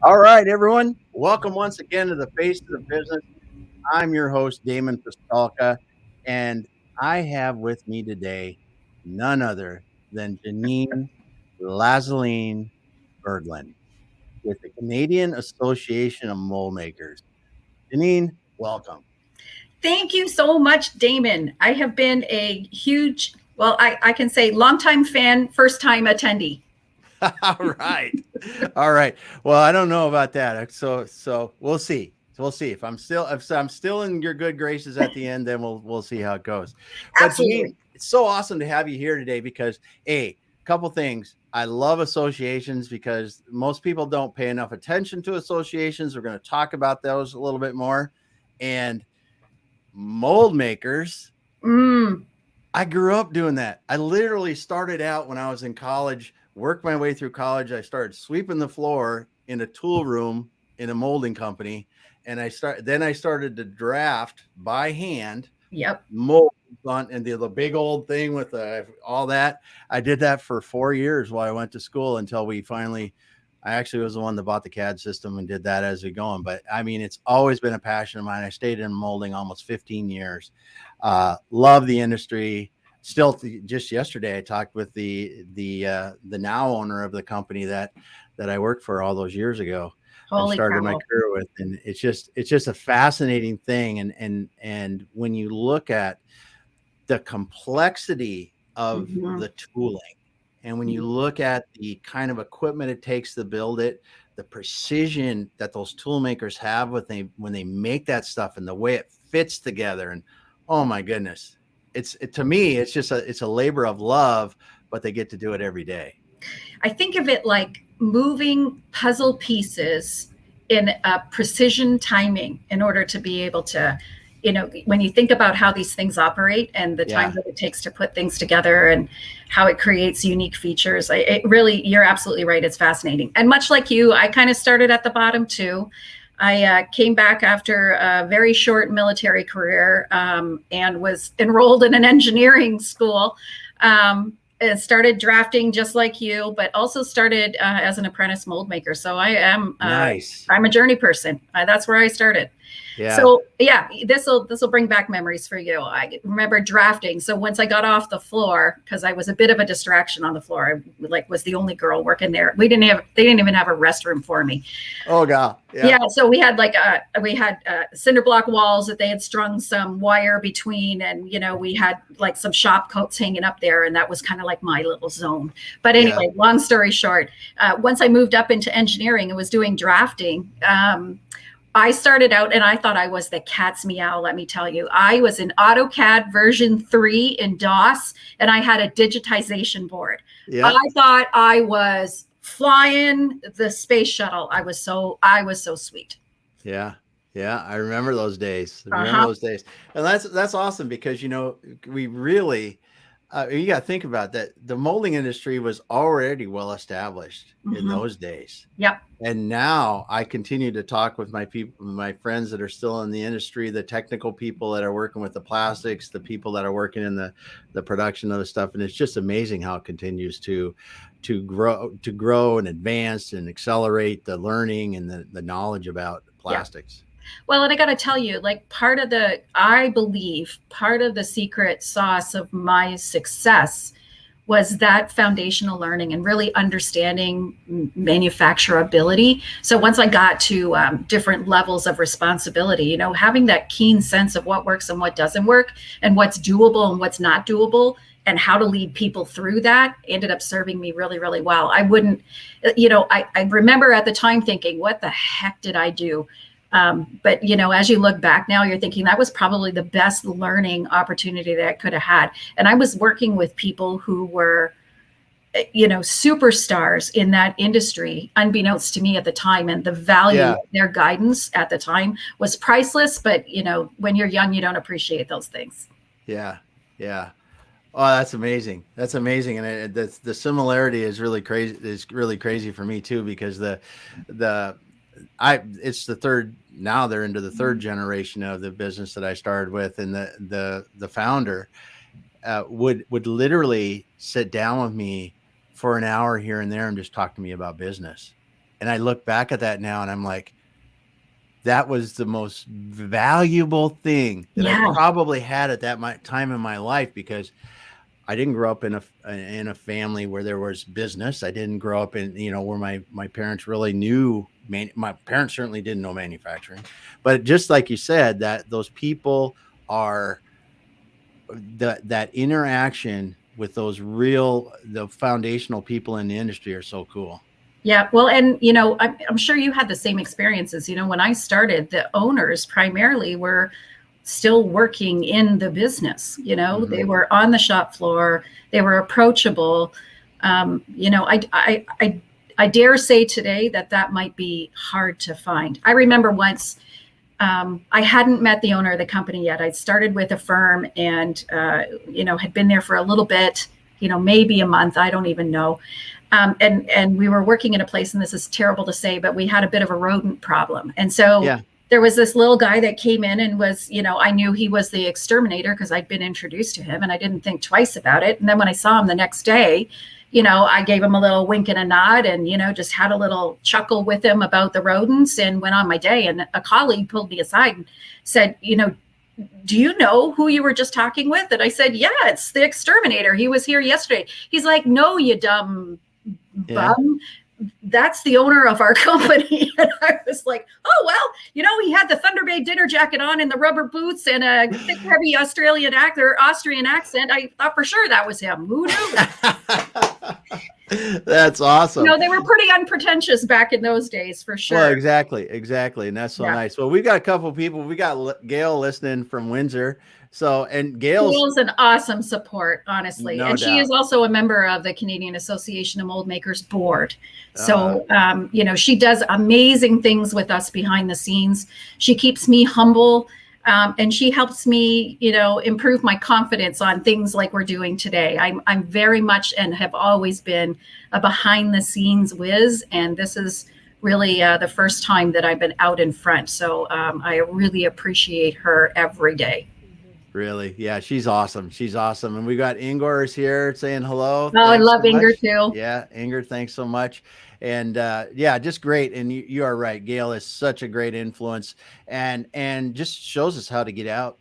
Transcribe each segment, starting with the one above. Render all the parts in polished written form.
All right, everyone. Welcome once again to the Face of the Business. I'm your host, Damon Pastalka, and I have with me today none other than Jeanine Lassaline-Berglund with the Canadian Association of Mold Makers. Jeanine, welcome. Thank you so much, Damon. I have been a huge, I can say longtime fan, first time attendee. All right. All right. Well, I don't know about that. So we'll see. We'll see if I'm still in your good graces at the end, then we'll see how it goes. But Jeanine, Absolutely. it's so awesome to have you here today because a couple things. I love associations because most people don't pay enough attention to associations. We're going to talk about those a little bit more. And mold makers, Mm, I grew up doing that. I literally started out when I was in college, worked my way through college. I started sweeping the floor in a tool room in a molding company. And I started to draft by hand yep. mold on and the big old thing with all that. I did that for 4 years while I went to school until we finally I actually was the one that bought the CAD system and did that as we going. But I mean, it's always been a passion of mine. I stayed in molding almost 15 years. Love the industry. Just yesterday, I talked with the now owner of the company that I worked for all those years ago and Holy started my cow. career with. And it's just a fascinating thing. And when you look at the complexity of Mhm. the tooling, and when you look at the kind of equipment it takes to build it, the precision that those tool makers have when they make that stuff and the way it fits together, and oh my goodness, to me it's a labor of love, but they get to do it every day. I think of it like moving puzzle pieces in a precision timing in order to be able to, when you think about how these things operate and the time Yeah. that it takes to put things together and how it creates unique features, it really, you're absolutely right. It's fascinating. And much like you, I kind of started at the bottom too. I came back after a very short military career and was enrolled in an engineering school. Started drafting just like you, but also started as an apprentice mold maker. So Nice. I'm a journey person. That's where I started. Yeah. So yeah, this will bring back memories for you. I remember drafting. So once I got off the floor, because I was a bit of a distraction on the floor, I was the only girl working there. They didn't even have a restroom for me. Oh god. Yeah. Yeah, so we had cinder block walls that they had strung some wire between, and we had like some shop coats hanging up there, and that was kind of like my little zone. But Yeah. anyway, long story short, once I moved up into engineering and was doing drafting. I started out and I thought I was the cat's meow. Let me tell you, I was in AutoCAD version 3 in DOS, and I had a digitization board. I Yeah. thought I was flying the space shuttle. I was so sweet. Yeah. Yeah, I remember those days. I remember Uh-huh. those days. And that's awesome because we really you got to think about that. The molding industry was already well established in Mm-hmm. those days. Yep. And now I continue to talk with my friends that are still in the industry, the technical people that are working with the plastics, the people that are working in the production of the stuff, and it's just amazing how it continues to grow and advance and accelerate the learning and the knowledge about Yeah. plastics. Well, and I got to tell you, like I believe part of the secret sauce of my success was that foundational learning and really understanding manufacturability. So once I got to different levels of responsibility, having that keen sense of what works and what doesn't work, and what's doable and what's not doable, and how to lead people through that ended up serving me really, really well. I wouldn't, I remember at the time thinking, what the heck did I do? But as you look back now, you're thinking that was probably the best learning opportunity that I could have had. And I was working with people who were, superstars in that industry, unbeknownst to me at the time. And the value Yeah. of their guidance at the time was priceless. But, when you're young, you don't appreciate those things. Yeah. Yeah. Oh, that's amazing. That's amazing, and the similarity is really crazy. Is really crazy for me too because the I it's the third now they're into the third generation of the business that I started with, and the founder would literally sit down with me for an hour here and there and just talk to me about business. And I look back at that now and I'm like, that was the most valuable thing that I Yeah. probably had at that time in my life, because I didn't grow up in a family where there was business. I didn't grow up in, where my parents really knew. My parents certainly didn't know manufacturing, but just like you said, that those people are that interaction with the foundational people in the industry are so cool. Yeah. Well, and, I'm sure you had the same experiences. When I started, the owners primarily were still working in the business. Mm-hmm. They were on the shop floor, they were approachable. I dare say today that might be hard to find. I remember once, I hadn't met the owner of the company yet. I'd started with a firm and, had been there for a little bit, maybe a month. I don't even know. And we were working in a place, and this is terrible to say, but we had a bit of a rodent problem. And so there was this little guy that came in and was, I knew he was the exterminator because I'd been introduced to him, and I didn't think twice about it. And then when I saw him the next day, I gave him a little wink and a nod and, just had a little chuckle with him about the rodents and went on my day. And a colleague pulled me aside and said, do you know who you were just talking with? And I said, yeah, it's the exterminator. He was here yesterday. He's like, no, you dumb bum. That's the owner of our company. And I was like, oh, well, he had the Thunder Bay dinner jacket on and the rubber boots and a thick, heavy Austrian accent. I thought for sure that was him. Who knew? That's awesome. They were pretty unpretentious back in those days, for sure. Well, exactly. And that's so nice. Well, we've got a couple of people. We got Gail listening from Windsor. So, and Gail's an awesome support, honestly. No and doubt. She is also a member of the Canadian Association of Mold Makers board. So, she does amazing things with us behind the scenes. She keeps me humble, and she helps me, improve my confidence on things like we're doing today. I'm very much and have always been a behind the scenes whiz. And this is really the first time that I've been out in front. So I really appreciate her every day. Really? Yeah, she's awesome. And we got Ingor's here saying hello. Oh, I love Inger too. Yeah, Inger, thanks so much. And just great. And you are right. Gail is such a great influence and just shows us how to get out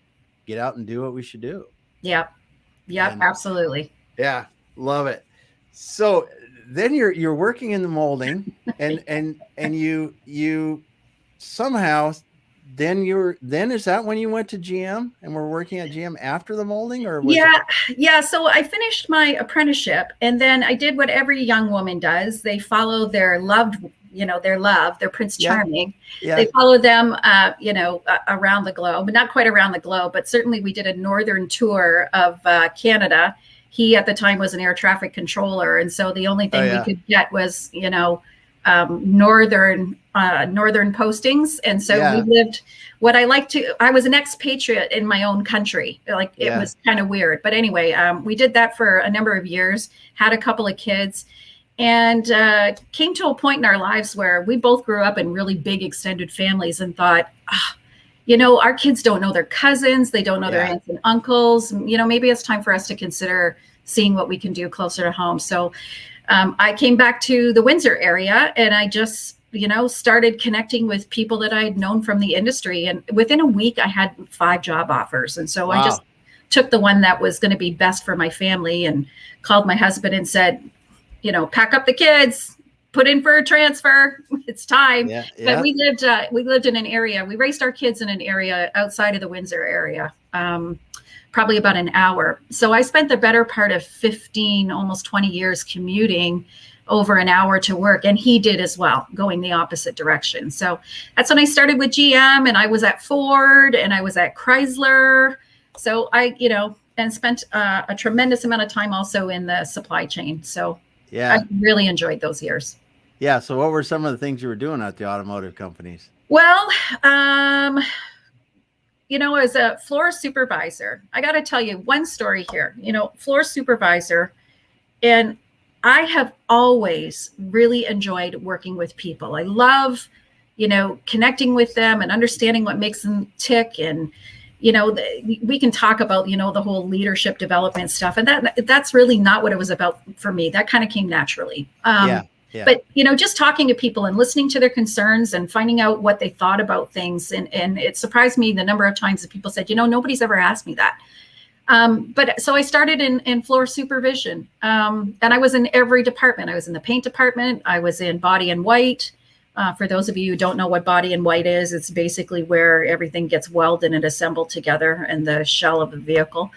and do what we should do. Yeah, absolutely. Yeah, love it. So then you're working in the molding and you somehow then is that when you went to GM and were working at GM after the molding, or was yeah. So I finished my apprenticeship, and then I did what every young woman does. They follow their their Prince Charming. Yeah. They follow them, around the globe, not quite around the globe, but certainly we did a northern tour of Canada. He at the time was an air traffic controller, and so the only thing we could get was northern postings. And so we lived I was an expatriate in my own country. It was kind of weird, but anyway, we did that for a number of years, had a couple of kids, and came to a point in our lives where we both grew up in really big extended families and thought, our kids don't know their cousins, they don't know their aunts and uncles. Maybe it's time for us to consider seeing what we can do closer to home. So I came back to the Windsor area, and I just, started connecting with people that I had known from the industry. And within a week, I had 5 job offers. And so I just took the one that was going to be best for my family and called my husband and said, pack up the kids, put in for a transfer. It's time. Yeah. But we lived in an area. We raised our kids in an area outside of the Windsor area, probably about an hour. So I spent the better part of 15, almost 20 years commuting over an hour to work. And he did as well, going the opposite direction. So that's when I started with GM, and I was at Ford and I was at Chrysler. So I, and spent a tremendous amount of time also in the supply chain. So I really enjoyed those years. Yeah. So what were some of the things you were doing at the automotive companies? Well, as a floor supervisor, I got to tell you one story here, floor supervisor. And I have always really enjoyed working with people. I love, connecting with them and understanding what makes them tick. And, we can talk about, the whole leadership development stuff. And that's really not what it was about for me. That kind of came naturally. Yeah. But, just talking to people and listening to their concerns and finding out what they thought about things. And it surprised me the number of times that people said, nobody's ever asked me that. But so I started in floor supervision, and I was in every department. I was in the paint department. I was in body and white. For those of you who don't know what body and white is, it's basically where everything gets welded and assembled together in the shell of the vehicle.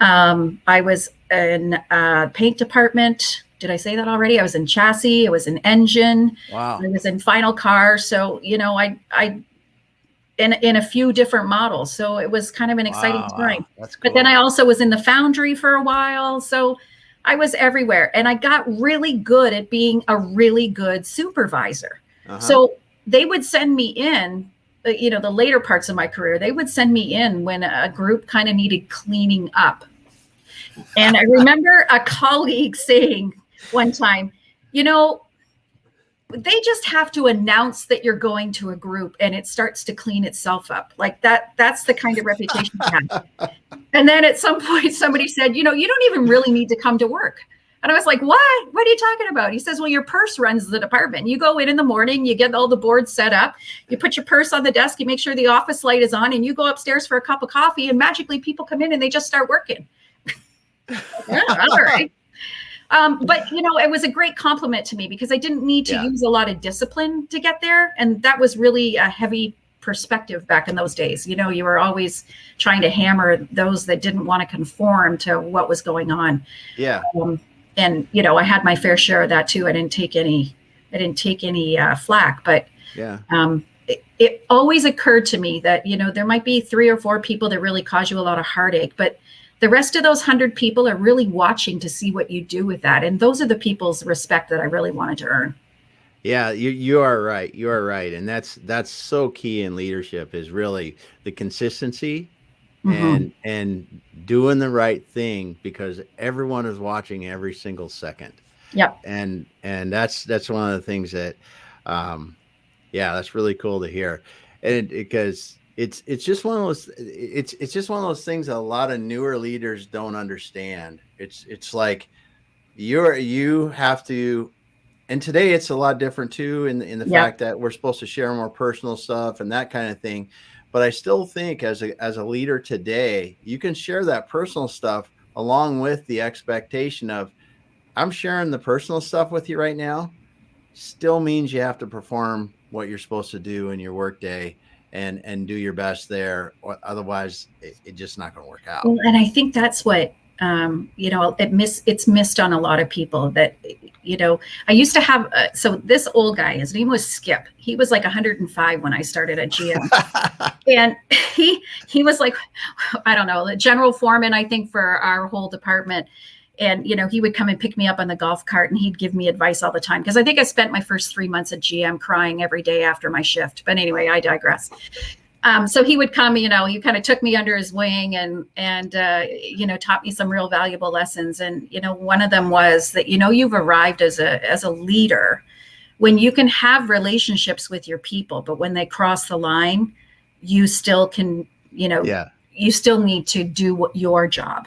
I was in paint department. Did I say that already? I was in chassis. I was in engine. Wow. I was in final car. So, I in a few different models. So it was kind of an exciting time. That's cool. But then I also was in the foundry for a while. So I was everywhere, and I got really good at being a really good supervisor. So they would send me in, the later parts of my career, they would send me in when a group kind of needed cleaning up. And I remember a colleague saying one time, they just have to announce that you're going to a group and it starts to clean itself up. Like that's the kind of reputation you have. And then at some point somebody said, you don't even really need to come to work. And I was like, what? What are you talking about? He says, well, your purse runs the department. You go in the morning, you get all the boards set up, you put your purse on the desk, you make sure the office light is on, and you go upstairs for a cup of coffee, and magically people come in and they just start working. Yeah, all right. But, it was a great compliment to me because I didn't need to use a lot of discipline to get there. And that was really a heavy perspective back in those days. You were always trying to hammer those that didn't want to conform to what was going on. Yeah. And, I had my fair share of that too. I didn't take any flack, but it always occurred to me that, there might be 3 or 4 people that really cause you a lot of heartache, but the rest of those 100 people are really watching to see what you do with that. And those are the people's respect that I really wanted to earn. Yeah, you are right. You are right. And that's so key in leadership is really the consistency and doing the right thing because everyone is watching every single second. Yep. And that's one of the things that, that's really cool to hear. And because it's just one of those, it's just one of those things that a lot of newer leaders don't understand. It's like you have to, and today it's a lot different too in the fact that we're supposed to share more personal stuff and that kind of thing. But I still think as a leader today, you can share that personal stuff along with the expectation of I'm sharing the personal stuff with you right now. Still means you have to perform what you're supposed to do in your work day and do your best there. Or otherwise, it's just not going to work out. Well, and I think that's what it's missed on a lot of people that, I used to have, so this old guy, his name was Skip. He was like 105 when I started at GM. And he was like, I don't know, the general foreman, I think, for our whole department. And, he would come and pick me up on the golf cart and he'd give me advice all the time. Because I think I spent my first 3 months at GM crying every day after my shift. But anyway, I digress. So he would come, he kind of took me under his wing and taught me some real valuable lessons. And, one of them was that, you've arrived as a leader when you can have relationships with your people, but when they cross the line, you still can, you still need to do your job.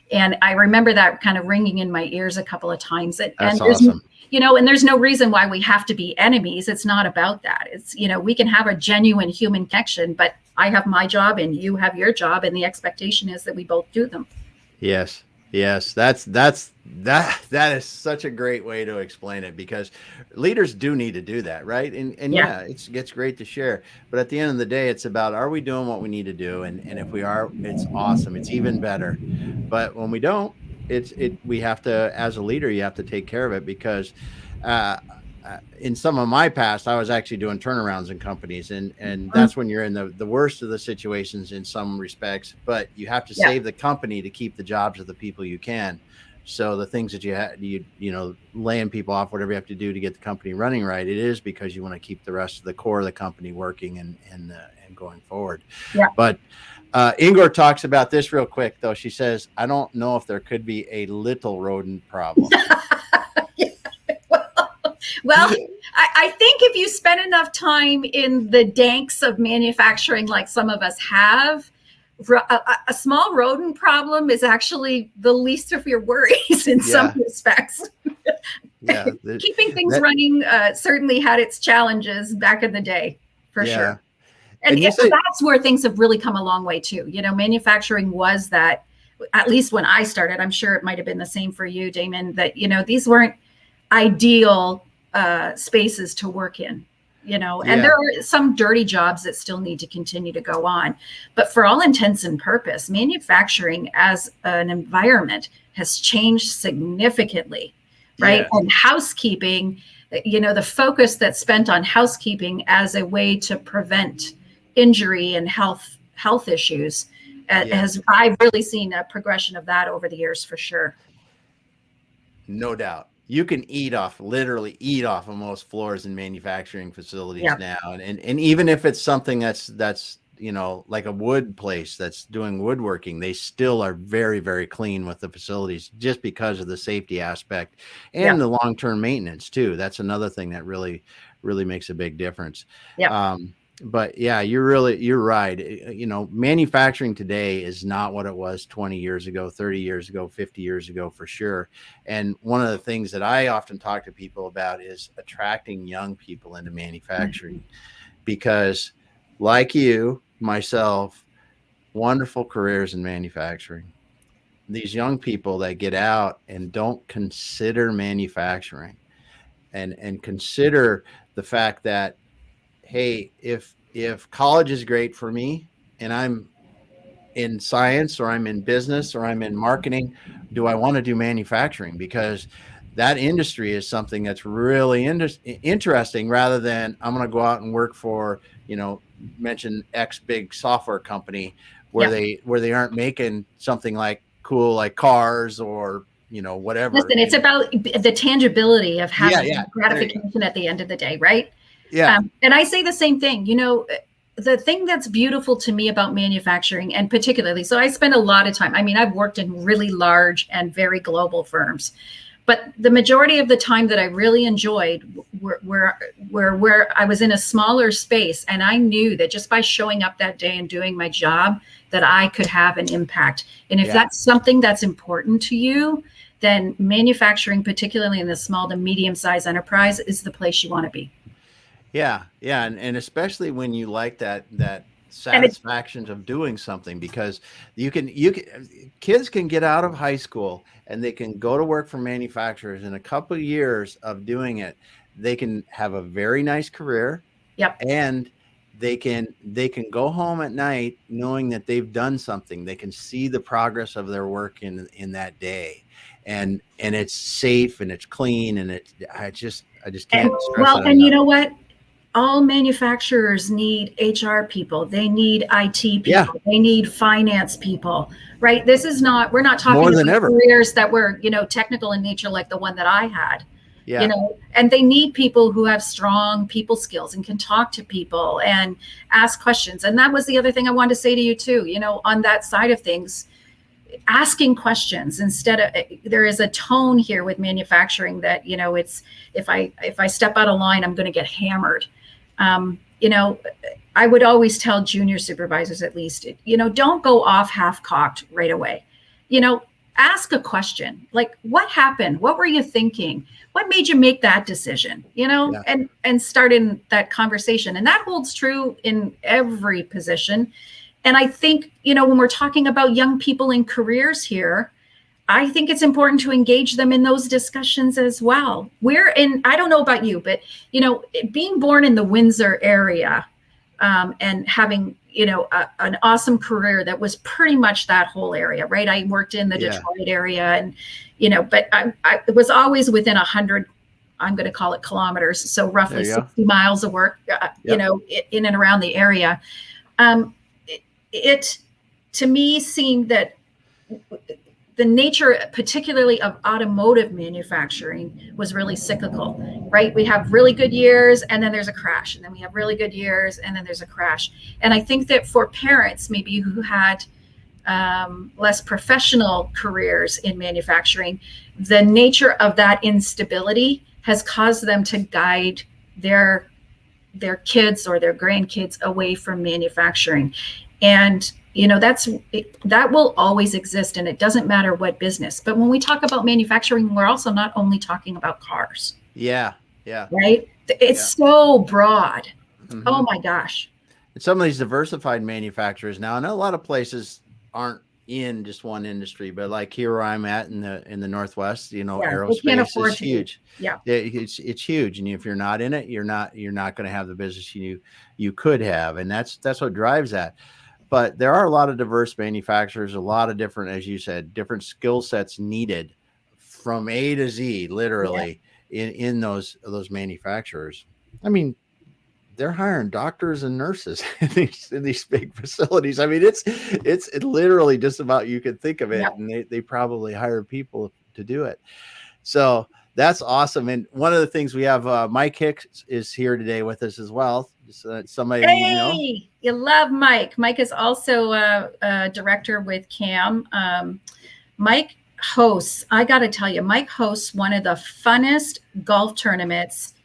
And I remember that kind of ringing in my ears a couple of times. That's awesome. And there's no reason why we have to be enemies. It's not about that. It's, we can have a genuine human connection, but I have my job and you have your job. And the expectation is that we both do them. Yes. That is such a great way to explain it because leaders do need to do that. Right. And it's great to share, but at the end of the day, it's about, are we doing what we need to do? And if we are, it's awesome. It's even better. But when we don't, we have to, as a leader, you have to take care of it because, in some of my past, I was actually doing turnarounds in companies and that's when you're in the worst of the situations in some respects, but you have to save the company to keep the jobs of the people you can. So the things that you laying people off, whatever you have to do to get the company running right, it is because you want to keep the rest of the core of the company working and going forward. Yeah. But Ingor talks about this real quick though. She says, I don't know if there could be a little rodent problem. Well, I think if you spend enough time in the danks of manufacturing, like some of us have, a small rodent problem is actually the least of your worries in some respects. Yeah. Keeping things That, running certainly had its challenges back in the day, for yeah. sure. And you say, That's where things have really come a long way too. Manufacturing was that, at least when I started, I'm sure it might have been the same for you, Damon, that, these weren't ideal spaces to work in, and there are some dirty jobs that still need to continue to go on. But for all intents and purpose, manufacturing as an environment has changed significantly, right? yeah, And housekeeping, the focus that's spent on housekeeping as a way to prevent injury and health issues I've really seen a progression of that over the years, for sure. no doubt. You can literally eat off of most floors in manufacturing facilities now. And even if it's something that's, like a wood place that's doing woodworking, they still are very, very clean with the facilities just because of the safety aspect and the long-term maintenance too. That's another thing that really, really makes a big difference. But yeah, you're right. Manufacturing today is not what it was 20 years ago, 30 years ago, 50 years ago, for sure. And one of the things that I often talk to people about is attracting young people into manufacturing, because like you, myself, wonderful careers in manufacturing. These young people that get out and don't consider manufacturing and consider the fact that, hey, if college is great for me and I'm in science or I'm in business or I'm in marketing, do I want to do manufacturing? Because that industry is something that's really interesting, rather than I'm going to go out and work for, mention X big software company where they aren't making something like cool, like cars or, whatever. Listen, it's about the tangibility of having gratification at the end of the day, right? Yeah. And I say the same thing. The thing that's beautiful to me about manufacturing, and particularly, so I spend a lot of time, I've worked in really large and very global firms, but the majority of the time that I really enjoyed where I was in a smaller space, and I knew that just by showing up that day and doing my job, that I could have an impact. And if that's something that's important to you, then manufacturing, particularly in the small to medium-sized enterprise, is the place you want to be. Yeah. And especially when you like that satisfaction of doing something, because kids can get out of high school and they can go to work for manufacturers. In a couple of years of doing it, they can have a very nice career. And they can go home at night knowing that they've done something. They can see the progress of their work in that day. And it's safe and it's clean, and I just can't stress it enough. And you know what? All manufacturers need HR people. They need IT people. They need finance people, right? We're not talking about careers that were, technical in nature, like the one that I had, and they need people who have strong people skills and can talk to people and ask questions. And that was the other thing I wanted to say to you too, on that side of things, asking questions instead of, there is a tone here with manufacturing that, it's, if I step out of line, I'm going to get hammered. I would always tell junior supervisors, at least, don't go off half-cocked right away. Ask a question like, what happened? What were you thinking? What made you make that decision? And start in that conversation. And that holds true in every position. And I think, when we're talking about young people in careers here, I think it's important to engage them in those discussions as well. I don't know about you, but, being born in the Windsor area and having, an awesome career that was pretty much that whole area, right? I worked in the Detroit area and, but I was always within 100, I'm going to call it kilometers. So roughly 60 miles of work, in and around the area. It to me seemed that the nature, particularly of automotive manufacturing, was really cyclical, right? We have really good years and then there's a crash, and then we have really good years and then there's a crash. And I think that for parents, maybe who had less professional careers in manufacturing, the nature of that instability has caused them to guide their kids or their grandkids away from manufacturing. And that will always exist, and it doesn't matter what business. But when we talk about manufacturing, we're also not only talking about cars. Yeah. Right. It's so broad. Mm-hmm. Oh my gosh. And some of these diversified manufacturers now, I know a lot of places aren't in just one industry, but like here where I'm at in the Northwest, aerospace is huge. Yeah. It's huge. And if you're not in it, you're not going to have the business you could have. And that's what drives that. But there are a lot of diverse manufacturers, a lot of different, as you said, different skill sets needed from A to Z, literally in those manufacturers. I mean, they're hiring doctors and nurses in these big facilities. I mean, it's literally just about, you could think of it, and they probably hire people to do it. So that's awesome. And one of the things we have, Mike Hicks is here today with us as well. Somebody you love Mike. Mike is also a director with CAM. Mike hosts, I got to tell you, Mike hosts one of the funnest golf tournaments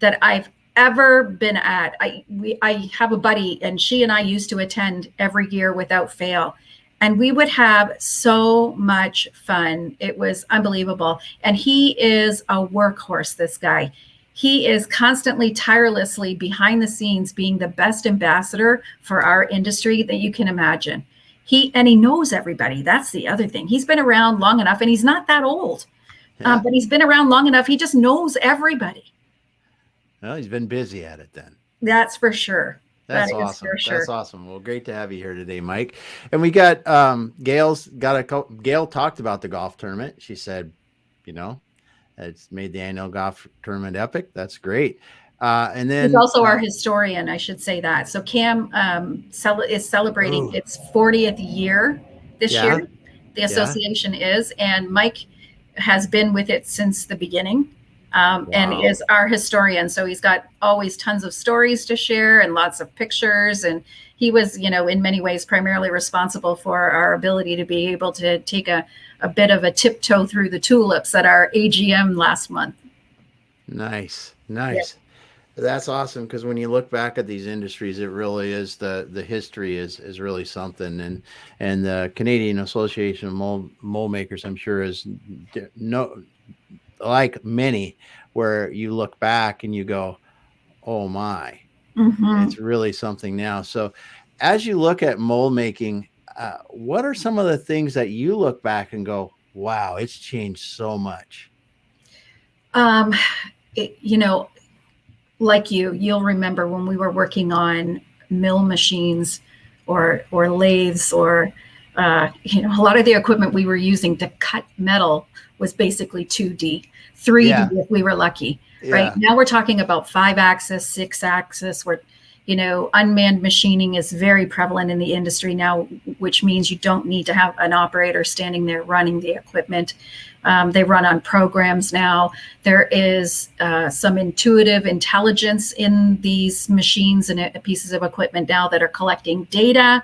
that I've ever been at. I have a buddy, and she and I used to attend every year without fail, and we would have so much fun. It was unbelievable. And he is a workhorse, this guy. He is constantly, tirelessly behind the scenes being the best ambassador for our industry that you can imagine. He knows everybody. That's the other thing. He's been around long enough, and he's not that old, but he's been around long enough. He just knows everybody. Well, he's been busy at it then. That's for sure. That's awesome. That's awesome. Well, great to have you here today, Mike. And we got Gail talked about the golf tournament. She said, it's made the annual golf tournament epic. That's great. And then he's also our historian, I should say that. So CAM is celebrating its 40th year this year. The association is, and Mike has been with it since the beginning. And is our historian. So he's got always tons of stories to share and lots of pictures. And he was, in many ways, primarily responsible for our ability to be able to take a bit of a tiptoe through the tulips at our AGM last month. Nice. Yeah. That's awesome. Because when you look back at these industries, it really is the history is really something. And the Canadian Association of Mold Makers, I'm sure, is like many, where you look back and you go, oh my, it's really something now. So as you look at mold making, what are some of the things that you look back and go, wow, it's changed so much? Like you'll remember when we were working on mill machines or lathes or a lot of the equipment we were using to cut metal was basically 2D, 3D if we were lucky. Right now we're talking about 5-axis, 6-axis, where unmanned machining is very prevalent in the industry now, which means you don't need to have an operator standing there running the equipment. They run on programs now. There is some intuitive intelligence in these machines and pieces of equipment now that are collecting data.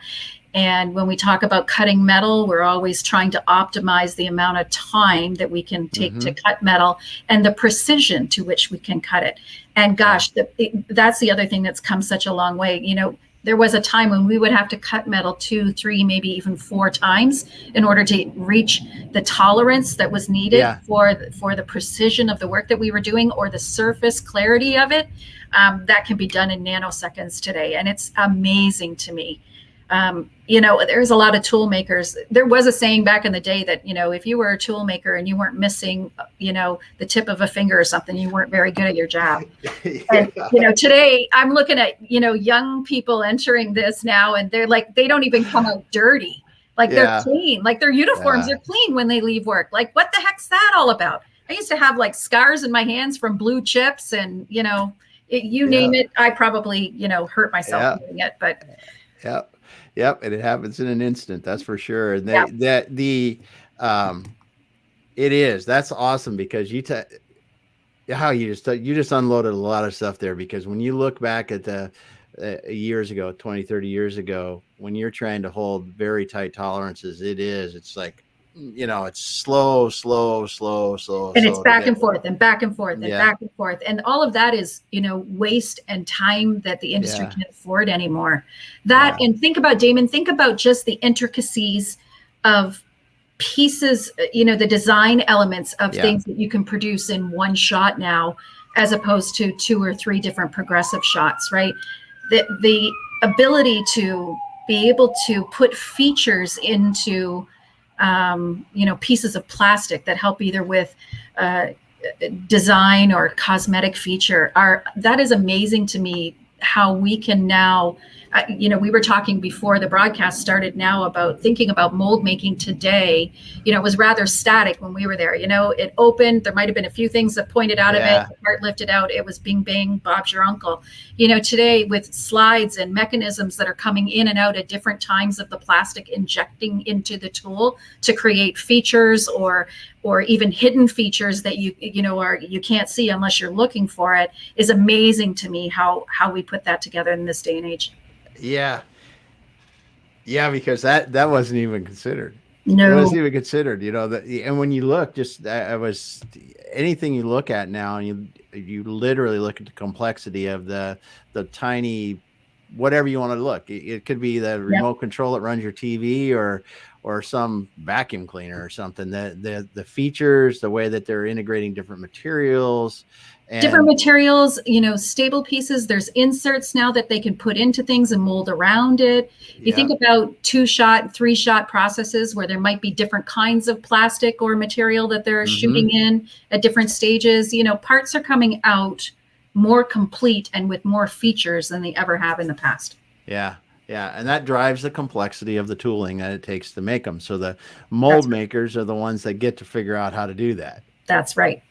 And when we talk about cutting metal, we're always trying to optimize the amount of time that we can take to cut metal and the precision to which we can cut it. And gosh, that's the other thing that's come such a long way. There was a time when we would have to cut metal 2, 3, maybe even 4 times in order to reach the tolerance that was needed for the precision of the work that we were doing or the surface clarity of it. That can be done in nanoseconds today. And it's amazing to me. There's a lot of tool makers. There was a saying back in the day that, if you were a tool maker and you weren't missing, the tip of a finger or something, you weren't very good at your job. And, today I'm looking at, young people entering this now, and they're like, they don't even come out dirty. Like they're clean, like their uniforms are clean when they leave work. Like, what the heck's that all about? I used to have like scars in my hands from blue chips and, you name it. I probably, hurt myself doing it, but. Yep. And it happens in an instant. That's for sure. And it is, that's awesome, because you just unloaded a lot of stuff there, because when you look back at the years ago, 20, 30 years ago, when you're trying to hold very tight tolerances, it's like, it's slow and it's slow back and forth and back and forth and Yeah. back and forth, and all of that is waste and time that the industry Yeah. can't afford anymore. That, and think about, Damon, think about just the intricacies of pieces, the design elements of things that you can produce in one shot now, as opposed to 2 or 3 different progressive shots, right? The ability to be able to put features into pieces of plastic that help either with design or cosmetic feature, that is amazing to me, how we can now, we were talking before the broadcast started now about thinking about mold making today. It was rather static when we were there. It opened, there might have been a few things that pointed out of it, the part lifted out, it was bing bang, Bob's your uncle. Today with slides and mechanisms that are coming in and out at different times of the plastic, injecting into the tool to create features or even hidden features that you can't see unless you're looking for it, is amazing to me how we put that together in this day and age. Yeah, because that wasn't even considered. No. It wasn't even considered, and when you look, anything you look at now, and you literally look at the complexity of the tiny, whatever you want to look. It could be the remote control that runs your TV, or some vacuum cleaner or something. The features, the way that they're integrating different materials. Stable pieces. There's inserts now that they can put into things and mold around it. You think about 2-shot, 3-shot processes where there might be different kinds of plastic or material that they're shooting in at different stages. Parts are coming out more complete and with more features than they ever have in the past. Yeah. And that drives the complexity of the tooling that it takes to make them. So the mold makers are the ones that get to figure out how to do that. That's right.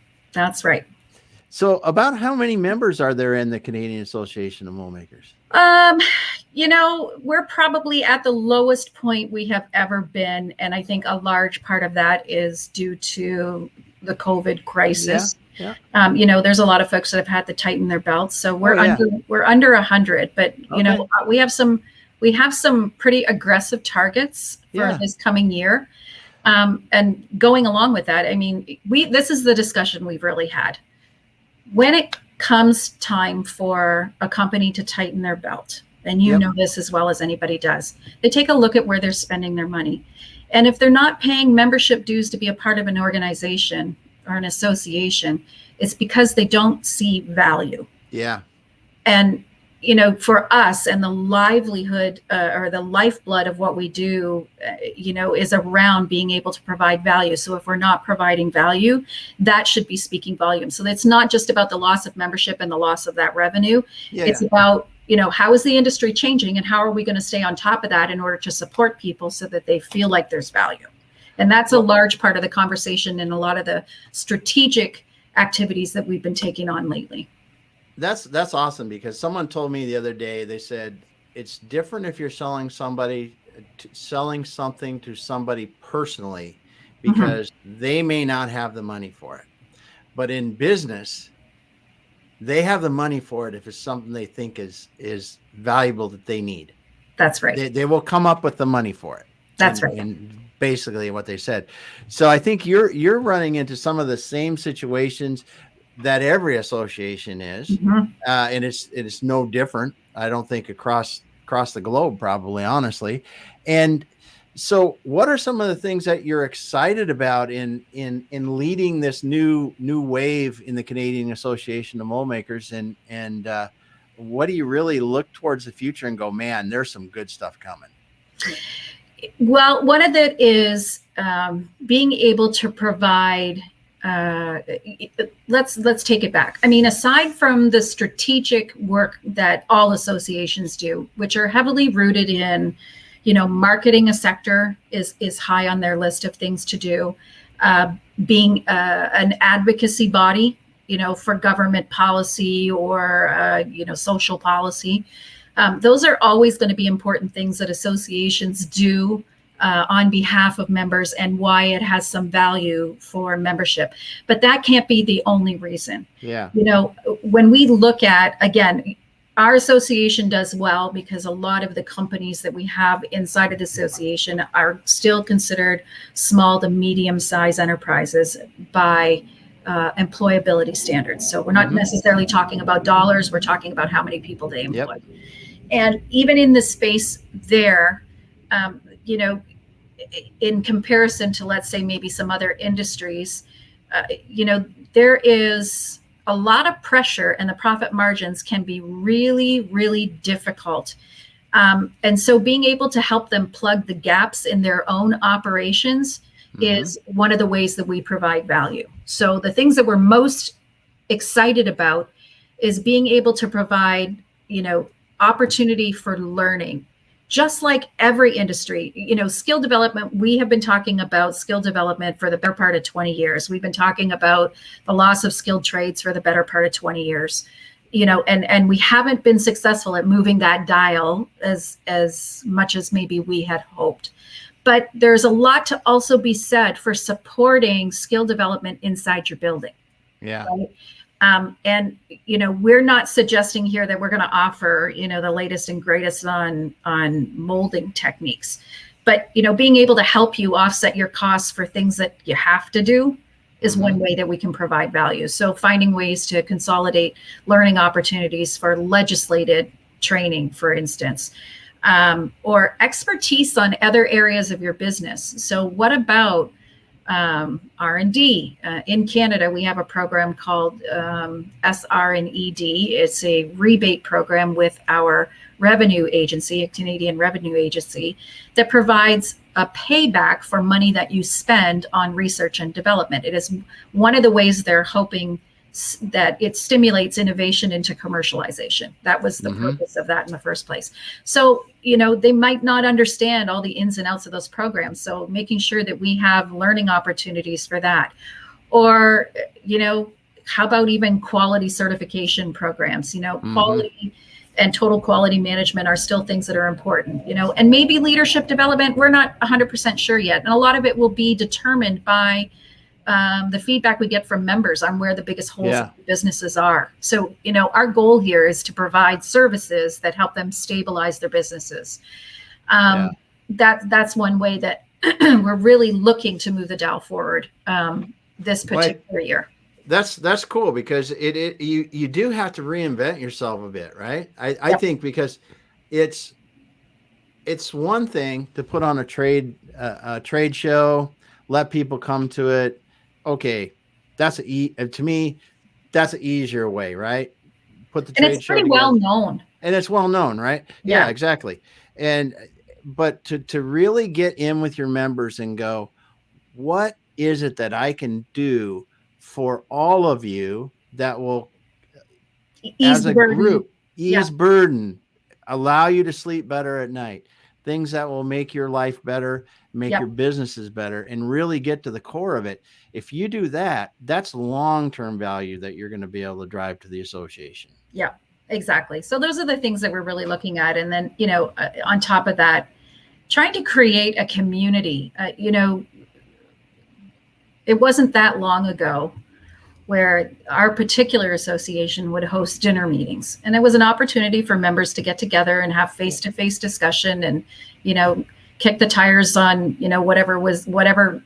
So about how many members are there in the Canadian Association of Mold Makers? We're probably at the lowest point we have ever been. And I think a large part of that is due to the COVID crisis. Yeah. There's a lot of folks that have had to tighten their belts. So we're under 100, but we have some pretty aggressive targets for this coming year. And going along with that, this is the discussion we've really had. When it comes time for a company to tighten their belt, and you know this as well as anybody does, they take a look at where they're spending their money. And if they're not paying membership dues to be a part of an organization or an association, it's because they don't see value. Yeah. And for us, and the livelihood or the lifeblood of what we do, is around being able to provide value. So if we're not providing value, that should be speaking volume. So it's not just about the loss of membership and the loss of that revenue. It's about, how is the industry changing, and how are we going to stay on top of that in order to support people so that they feel like there's value? And that's a large part of the conversation and a lot of the strategic activities that we've been taking on lately. That's awesome, because someone told me the other day, they said it's different if you're selling something to somebody personally, because they may not have the money for it. But in business, they have the money for it if it's something they think is valuable that they need. That's right. They will come up with the money for it. That's right. And basically what they said. So I think you're running into some of the same situations that every association is, and it's no different. I don't think across the globe, probably, honestly. And so, what are some of the things that you're excited about in leading this new wave in the Canadian Association of Mold Makers, and what do you really look towards the future and go, man, there's some good stuff coming? Well, one of it is being able to provide. Let's take it back. Aside from the strategic work that all associations do, which are heavily rooted in, marketing a sector is high on their list of things to do. Being an advocacy body, for government policy or, social policy. Those are always going to be important things that associations do on behalf of members, and why it has some value for membership. But that can't be the only reason. Yeah. When we look at, again, our association does well because a lot of the companies that we have inside of the association are still considered small to medium-sized enterprises by employability standards. So we're not necessarily talking about dollars, we're talking about how many people they employ. Yep. And even in the space there, you know, in comparison to, let's say, maybe some other industries, you know, there is a lot of pressure and the profit margins can be really, really difficult. And so being able to help them plug the gaps in their own operations is one of the ways that we provide value. So the things that we're most excited about is being able to provide, you know, opportunity for learning. Just like every industry, you know, skill development, we have been talking about skill development for the better part of 20 years. We've been talking about the loss of skilled trades for the better part of 20 years, you know, and we haven't been successful at moving that dial as much as maybe we had hoped. But there's a lot to also be said for supporting skill development inside your building. Yeah. Right? And, you know, we're not suggesting here that we're going to offer, you know, the latest and greatest on molding techniques, but, you know, being able to help you offset your costs for things that you have to do is one way that we can provide value. So finding ways to consolidate learning opportunities for legislated training, for instance, or expertise on other areas of your business. So what about R&D? In Canada, we have a program called SR&ED. It's a rebate program with our revenue agency, a Canadian revenue agency, that provides a payback for money that you spend on research and development. It is one of the ways they're hoping that it stimulates innovation into commercialization. That was the purpose of that in the first place. So, you know, they might not understand all the ins and outs of those programs. So making sure that we have learning opportunities for that. Or, you know, how about even quality certification programs? You know, quality and total quality management are still things that are important, you know, and maybe leadership development, we're not 100% sure yet. And a lot of it will be determined by the feedback we get from members on where the biggest holes in the businesses are. So, you know, our goal here is to provide services that help them stabilize their businesses. That's one way that we're really looking to move the dial forward this particular year. That's cool because you do have to reinvent yourself a bit, right? I think because it's one thing to put on a trade show, let people come to it. Okay, to me, that's an easier way, right? Put the trade show together. And it's pretty well known. And it's well known, right? Yeah, exactly. But to really get in with your members and go, what is it that I can do for all of you that will, as a group, ease burden, allow you to sleep better at night, things that will make your life better, make your businesses better, and really get to the core of it. If you do that, that's long-term value that you're going to be able to drive to the association. Yeah, exactly. So those are the things that we're really looking at. And then, you know, on top of that, trying to create a community. You know, it wasn't that long ago where our particular association would host dinner meetings. And it was an opportunity for members to get together and have face-to-face discussion and, you know, kick the tires on, you know, whatever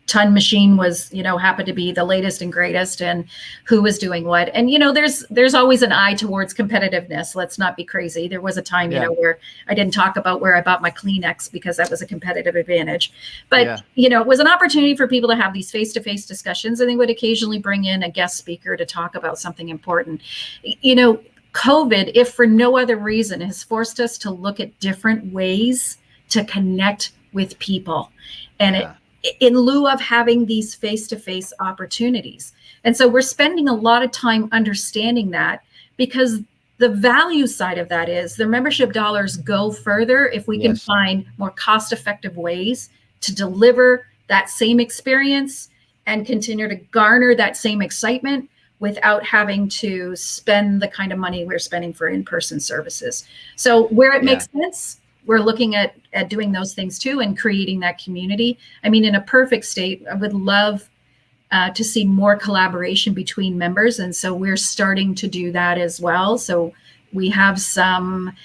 ton machine was, you know, happened to be the latest and greatest and who was doing what. And, you know, there's always an eye towards competitiveness. Let's not be crazy. There was a time, you know, where I didn't talk about where I bought my Kleenex because that was a competitive advantage. But, you know, it was an opportunity for people to have these face-to-face discussions, and they would occasionally bring in a guest speaker to talk about something important. You know, COVID, if for no other reason, has forced us to look at different ways to connect with people. And in lieu of having these face-to-face opportunities. And so we're spending a lot of time understanding that, because the value side of that is the membership dollars go further if we can find more cost-effective ways to deliver that same experience and continue to garner that same excitement without having to spend the kind of money we're spending for in-person services. So where it makes sense, we're looking at doing those things too and creating that community. I mean, in a perfect state, I would love to see more collaboration between members. And so we're starting to do that as well. So We have some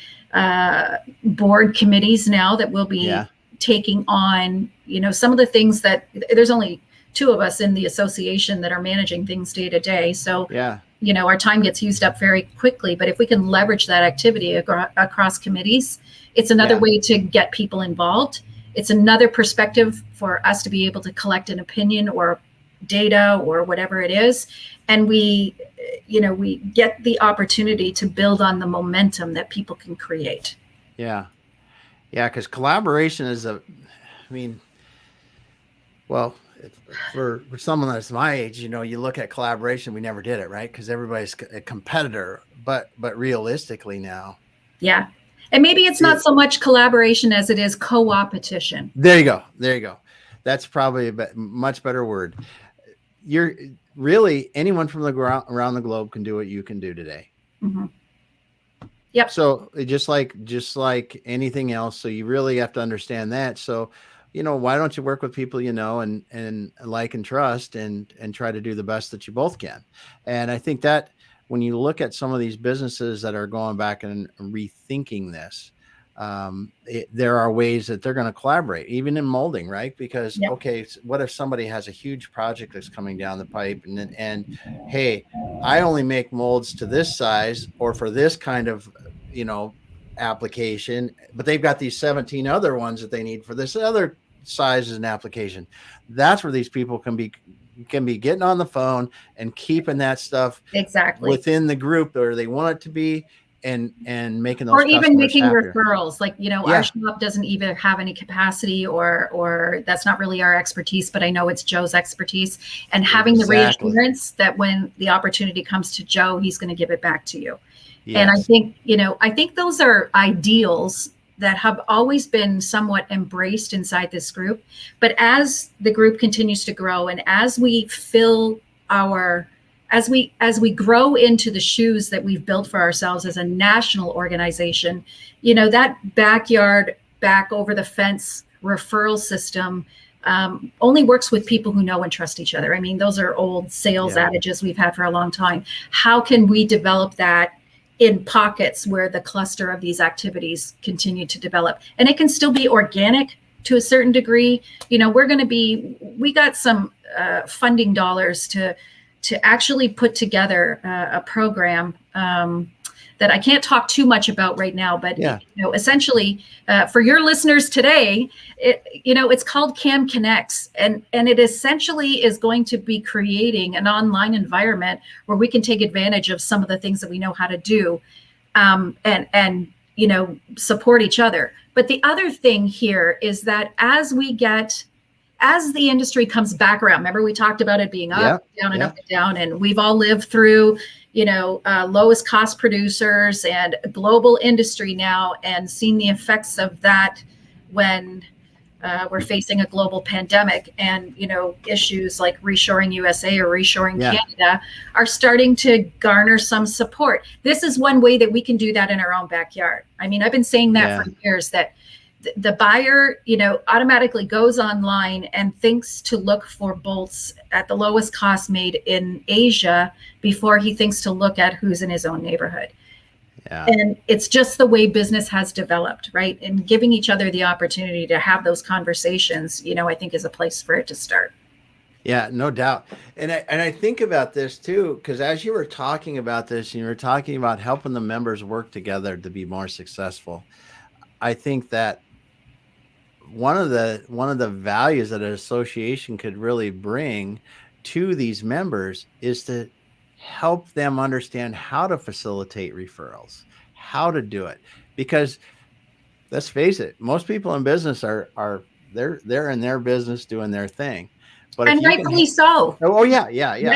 board committees now that will be taking on, some of the things that there's only two of us in the association that are managing things day to day. So, our time gets used up very quickly. But if we can leverage that activity across committees, it's another way to get people involved. It's another perspective for us to be able to collect an opinion or data or whatever it is. And we get the opportunity to build on the momentum that people can create. Yeah. Because collaboration is for someone that's my age, you look at collaboration, we never did it, right? Because everybody's a competitor, but realistically now. Yeah. And maybe it's not so much collaboration as it is co-opetition. There you go. That's probably a much better word. You're really, anyone from around the globe can do what you can do today. Mm-hmm. Yep. So just like anything else. So you really have to understand that. So, why don't you work with people, and like and trust and try to do the best that you both can. And I think that when you look at some of these businesses that are going back and rethinking this, there are ways that they're going to collaborate, even in molding, right? Because, okay, what if somebody has a huge project that's coming down the pipe and hey, I only make molds to this size or for this kind of, application, but they've got these 17 other ones that they need for this other size and application. That's where these people can be getting on the phone and keeping that stuff exactly within the group where they want it to be, and making those, or even making happier. Referrals. Like, our shop doesn't even have any capacity or that's not really our expertise, but I know it's Joe's expertise, and having the reassurance that when the opportunity comes to Joe, he's going to give it back to you. Yes. And I think those are ideals that have always been somewhat embraced inside this group. But as the group continues to grow, and as we as we grow into the shoes that we've built for ourselves as a national organization, that backyard, back over the fence referral system only works with people who know and trust each other. I mean, those are old sales adages we've had for a long time. How can we develop that in pockets where the cluster of these activities continue to develop? And it can still be organic to a certain degree. We got some funding dollars to actually put together a program that I can't talk too much about right now, but essentially for your listeners today, it's called CAM Connects, and it essentially is going to be creating an online environment where we can take advantage of some of the things that we know how to do, and support each other. But the other thing here is that as the industry comes back around, remember we talked about it being up, down, and up and down, and we've all lived through, lowest cost producers and global industry now, and seen the effects of that when we're facing a global pandemic, and issues like reshoring USA or reshoring Canada are starting to garner some support. This is one way that we can do that in our own backyard. I mean, I've been saying that for years, that the buyer, automatically goes online and thinks to look for bolts at the lowest cost made in Asia before he thinks to look at who's in his own neighborhood. Yeah. And it's just the way business has developed, right? And giving each other the opportunity to have those conversations, I think is a place for it to start. Yeah, no doubt. And I think about this too, because as you were talking about this, you were talking about helping the members work together to be more successful. I think that one of the values that an association could really bring to these members is to help them understand how to facilitate referrals, how to do it. Because let's face it, most people in business are they're in their business doing their thing. But and rightfully so. Oh yeah,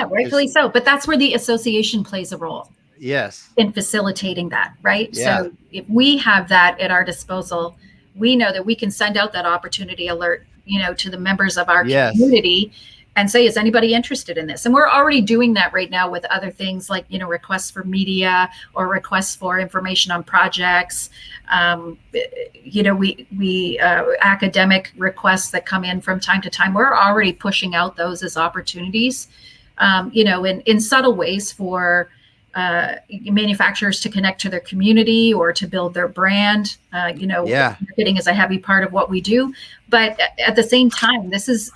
rightfully so. But that's where the association plays a role. Yes. In facilitating that, right? Yeah. So if we have that at our disposal, we know that we can send out that opportunity alert, to the members of our community and say, is anybody interested in this? And we're already doing that right now with other things like, requests for media or requests for information on projects. We academic requests that come in from time to time. We're already pushing out those as opportunities, in subtle ways for manufacturers to connect to their community or to build their brand. Marketing is a heavy part of what we do, but at the same time, this is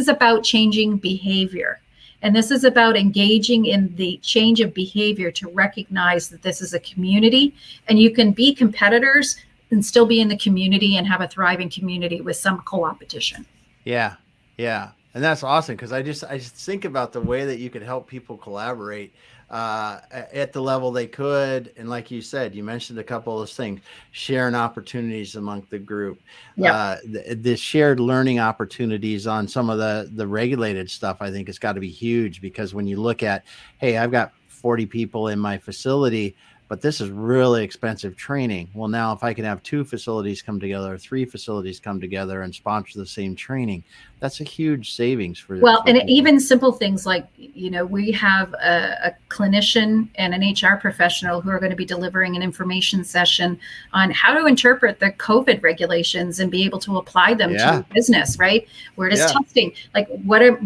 about changing behavior. And this is about engaging in the change of behavior to recognize that this is a community, and you can be competitors and still be in the community and have a thriving community with some co-opetition. Yeah. Yeah. And that's awesome, because I just think about the way that you could help people collaborate at the level they could. And like you said, you mentioned a couple of those things, sharing opportunities among the group, the shared learning opportunities on some of the regulated stuff. I think it's got to be huge, because when you look at, hey, I've got 40 people in my facility, but this is really expensive training. Well, now if I can have 2 facilities come together, 3 facilities come together and sponsor the same training, that's a huge savings for. Well, and even simple things like, we have a clinician and an HR professional who are going to be delivering an information session on how to interpret the COVID regulations and be able to apply them to business, right? Where does testing, like what is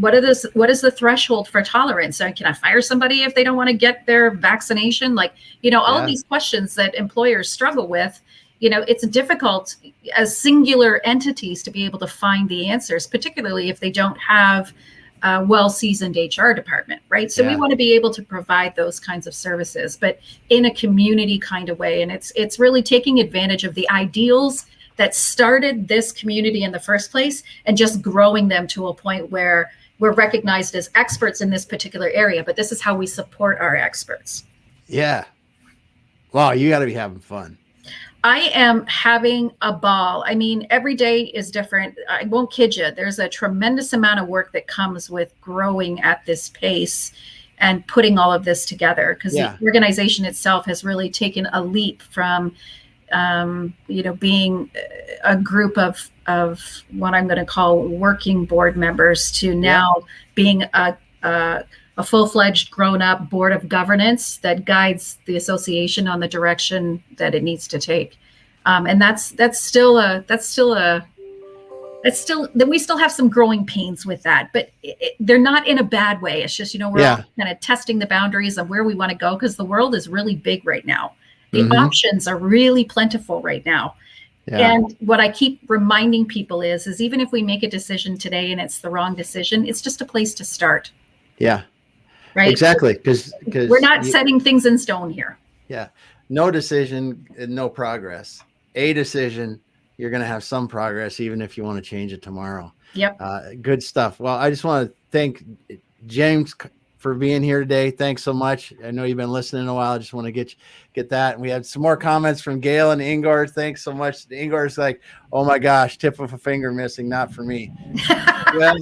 the threshold for tolerance? Can I fire somebody if they don't want to get their vaccination? Like, all of these questions that employers struggle with. It's difficult as singular entities to be able to find the answers, particularly if they don't have a well-seasoned HR department, right? So we want to be able to provide those kinds of services, but in a community kind of way. And it's really taking advantage of the ideals that started this community in the first place and just growing them to a point where we're recognized as experts in this particular area, but this is how we support our experts. Yeah. Wow, you got to be having fun. I am having a ball. I mean, every day is different. I won't kid you. There's a tremendous amount of work that comes with growing at this pace and putting all of this together, because the organization itself has really taken a leap from, being a group of what I'm going to call working board members to now being a full-fledged grown-up board of governance that guides the association on the direction that it needs to take. And we still have some growing pains with that, but they're not in a bad way. It's just, we're all kind of testing the boundaries of where we want to go, because the world is really big right now. The options are really plentiful right now. Yeah. And what I keep reminding people is even if we make a decision today and it's the wrong decision, it's just a place to start. Yeah. Right. Exactly. Because we're not setting things in stone here. Yeah. No decision, no progress. A decision, you're going to have some progress, even if you want to change it tomorrow. Yep. Good stuff. Well, I just want to thank James for being here today. Thanks so much. I know you've been listening a while. I just want to get that. And we had some more comments from Gail and Ingor. Thanks so much. Ingor's like, oh my gosh, tip of a finger missing. Not for me. Well,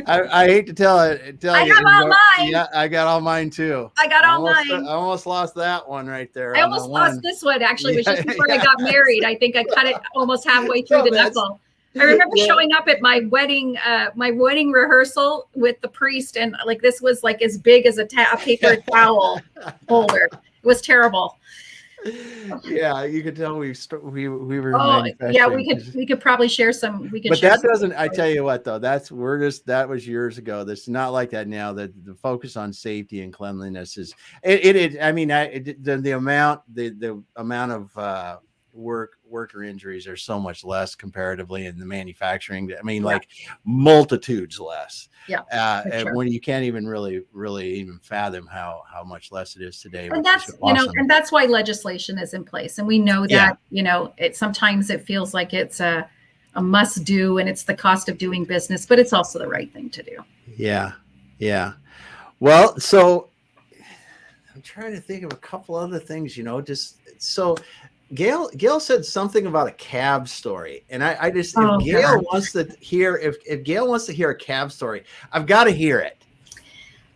I hate to tell you. I have all mine. Yeah, I got all mine too. I got all mine. I almost lost that one right there. I almost lost this one, actually. It was just before I got married. I think I cut it almost halfway through the knuckle. I remember showing up at my wedding rehearsal with the priest, and like this was like as big as a paper towel holder. It was terrible. Yeah, you could tell we were. Oh, yeah, we could probably share some. But that doesn't. I tell you what, though, that was years ago. That's not like that now. That the focus on safety and cleanliness is it. I mean, the amount of worker injuries are so much less comparatively in the manufacturing. I mean, like multitudes less. Yeah. And when you can't even really even fathom how much less it is today. And that's awesome. And that's why legislation is in place. And we know that, sometimes it feels like it's a must do, and it's the cost of doing business, but it's also the right thing to do. Yeah. Yeah. Well, so I'm trying to think of a couple other things, just so Gail said something about a cab story, and I just if Gail wants to hear a cab story, I've got to hear it.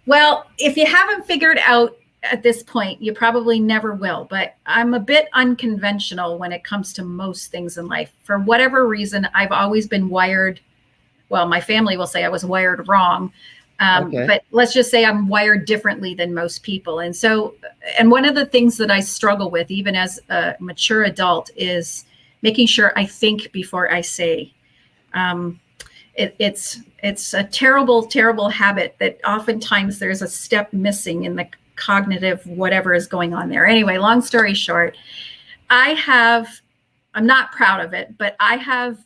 Well, if you haven't figured out at this point, you probably never will. But I'm a bit unconventional when it comes to most things in life. For whatever reason, I've always been wired. Well, my family will say I was wired wrong. But let's just say I'm wired differently than most people. And one of the things that I struggle with, even as a mature adult, is making sure I think before I say. It's a terrible, terrible habit that oftentimes there's a step missing in the cognitive whatever is going on there. Anyway, long story short, I'm not proud of it, but I'm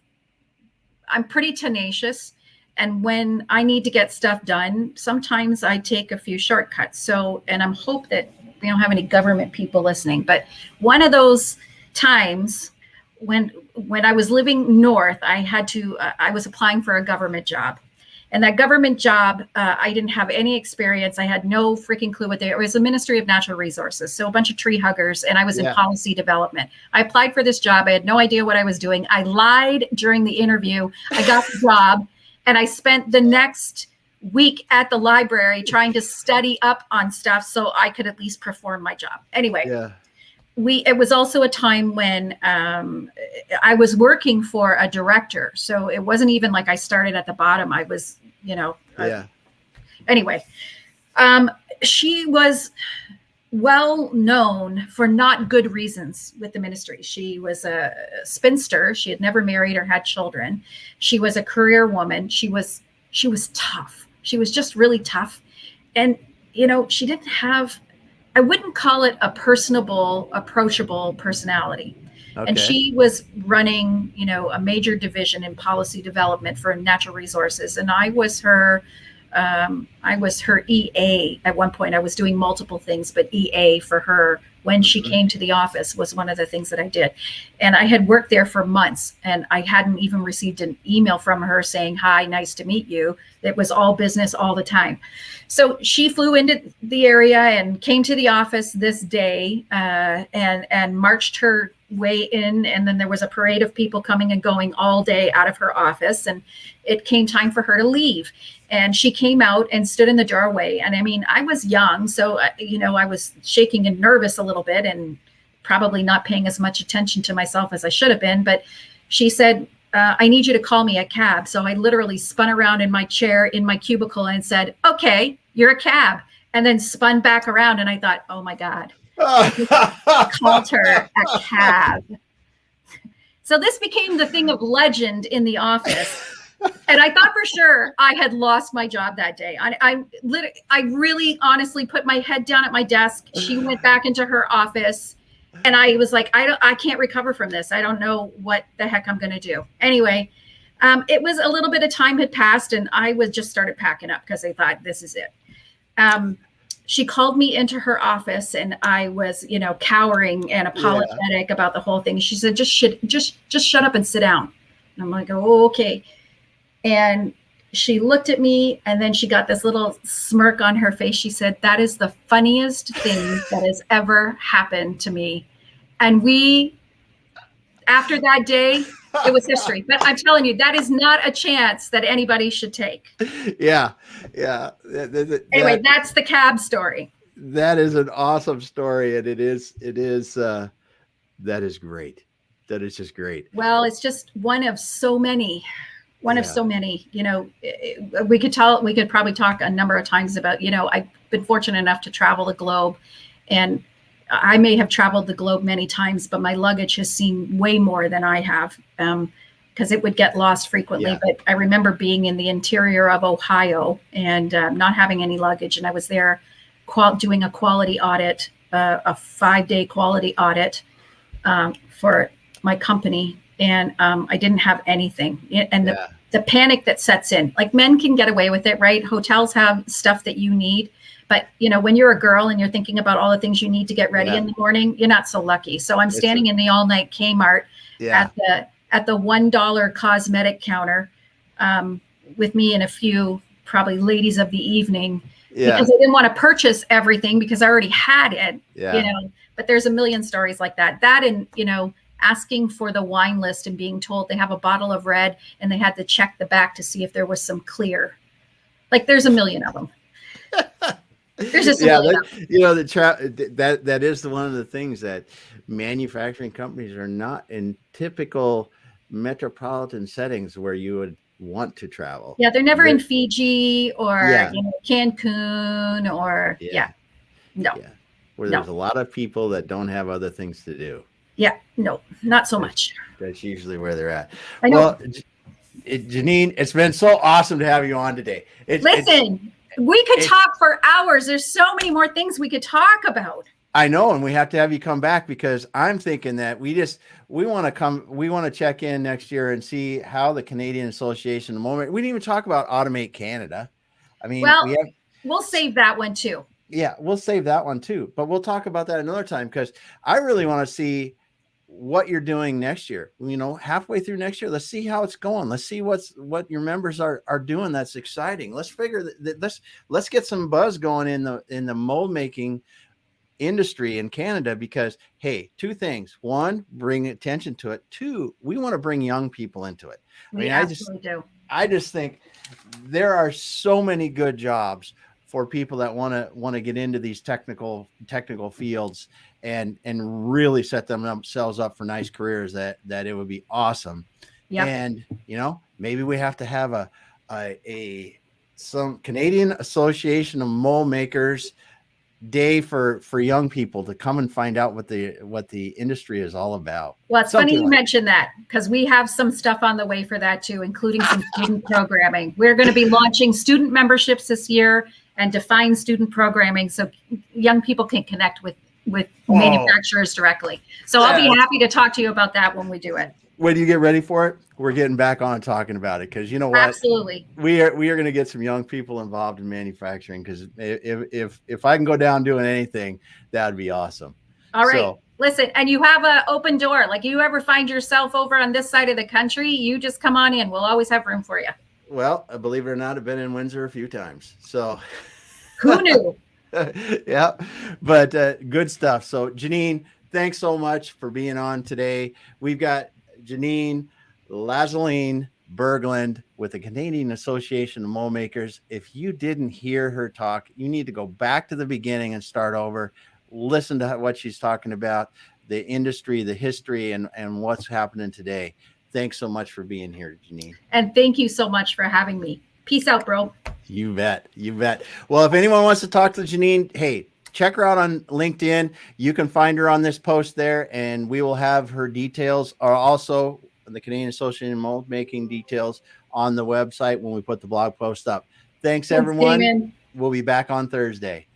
pretty tenacious. And when I need to get stuff done, sometimes I take a few shortcuts. So, and I'm hope that we don't have any government people listening, but one of those times when I was living north, I was applying for a government job. And that government job, I didn't have any experience. I had no freaking clue it was the Ministry of Natural Resources. So a bunch of tree huggers, and I was in policy development. I applied for this job. I had no idea what I was doing. I lied during the interview. I got the job, and I spent the next week at the library trying to study up on stuff so I could at least perform my job. Anyway. Yeah. It was also a time when I was working for a director. So it wasn't even like I started at the bottom. I was, anyway, she was well known for not good reasons with the ministry. She was a spinster. She had never married or had children. She was a career woman. She was tough. She was just really tough. And, she didn't have, I wouldn't call it a personable, approachable personality. Okay. And she was running, a major division in policy development for natural resources. And I was her EA at one point. I was doing multiple things, but EA for her when she came to the office was one of the things that I did. And I had worked there for months, and I hadn't even received an email from her saying, "Hi, nice to meet you." It was all business all the time. So she flew into the area and came to the office this day and marched her way in. And then there was a parade of people coming and going all day out of her office. And it came time for her to leave. And she came out and stood in the doorway. And I mean, I was young, so, I was shaking and nervous a little bit and probably not paying as much attention to myself as I should have been. But she said, "I need you to call me a cab." So I literally spun around in my chair in my cubicle and said, "Okay, you're a cab." And then spun back around, and I thought, oh my God, I called her a cab. So this became the thing of legend in the office. And I thought for sure I had lost my job that day. I really honestly put my head down at my desk. She went back into her office, and I was like, I can't recover from this. I don't know what the heck I'm going to do. Anyway, it was a little bit of time had passed, and I was just started packing up because I thought this is it. She called me into her office, and I was, cowering and apologetic about the whole thing. She said, just shut up and sit down. And I'm like, oh, okay. And she looked at me, and then she got this little smirk on her face. She said, "That is the funniest thing that has ever happened to me." And after that day, it was history. But I'm telling you, that is not a chance that anybody should take. Yeah. Anyway, that's the cab story. That is an awesome story. And it is, that is great. That is just great. Well, it's just one of so many. Of so many, we could probably talk a number of times about, I've been fortunate enough to travel the globe, and I may have traveled the globe many times, but my luggage has seen way more than I have, because it would get lost frequently. Yeah. But I remember being in the interior of Ohio and not having any luggage. And I was there doing a quality audit, a 5-day quality audit for my company. And I didn't have anything. And the panic that sets in, like men can get away with it, right? Hotels have stuff that you need. But, when you're a girl and you're thinking about all the things you need to get ready in the morning, you're not so lucky. So I'm standing in the all-night Kmart at the $1 cosmetic counter with me and a few probably ladies of the evening because I didn't want to purchase everything because I already had it, But there's a million stories like that. That and, asking for the wine list and being told they have a bottle of red and they had to check the back to see if there was some clear. Like there's a million of them. There's just that is one of the things that manufacturing companies are not in typical metropolitan settings where you would want to travel. Yeah, they're never in Fiji or Cancun or where there's a lot of people that don't have other things to do. Yeah, no, not so much. That's usually where they're at. I know. Well, Jeanine, it's been so awesome to have you on today. We could talk for hours. There's so many more things we could talk about. I know, and we have to have you come back because I'm thinking that we want to check in next year and see how the Canadian Association, the moment we didn't even talk about Automate Canada. I mean, well, we'll save that one too. Yeah, we'll save that one too, but we'll talk about that another time because I really want to see what you're doing next year. You know, halfway through next year, let's see how it's going. Let's see what your members are doing. That's exciting. Let's figure that. Let's get some buzz going in the mold making industry in Canada because, hey, two things. One, bring attention to it. Two, we want to bring young people into it. I just think there are so many good jobs for people that want to get into these technical fields and really set themselves up for nice careers that it would be awesome. Yep. And you know, maybe we have to have some Canadian Association of Mold Makers day for young people to come and find out what the industry is all about. Well, it's funny you mentioned that because we have some stuff on the way for that too, including some student programming. We're going to be launching student memberships this year and define student programming so young people can connect with manufacturers directly. So I'll be happy to talk to you about that when we do it. When you get ready for it, we're getting back on talking about it because you know what? Absolutely. We are going to get some young people involved in manufacturing because if I can go down doing anything, that would be awesome. All right. So, listen, and you have an open door. Like you ever find yourself over on this side of the country, you just come on in. We'll always have room for you. Well, believe it or not, I've been in Windsor a few times. So who knew? Yeah, but good stuff. So Jeanine, thanks so much for being on today. We've got Jeanine Lassaline-Berglund with the Canadian Association of Mold Makers. If you didn't hear her talk, you need to go back to the beginning and start over. Listen to what she's talking about, the industry, the history, and what's happening today. Thanks so much for being here, Jeanine. And thank you so much for having me. Peace out, bro. You bet. You bet. Well, if anyone wants to talk to Jeanine, hey, check her out on LinkedIn. You can find her on this post there, and we will have her details, or also the Canadian Association of Mold Making details on the website when we put the blog post up. Thanks, everyone. We'll be back on Thursday.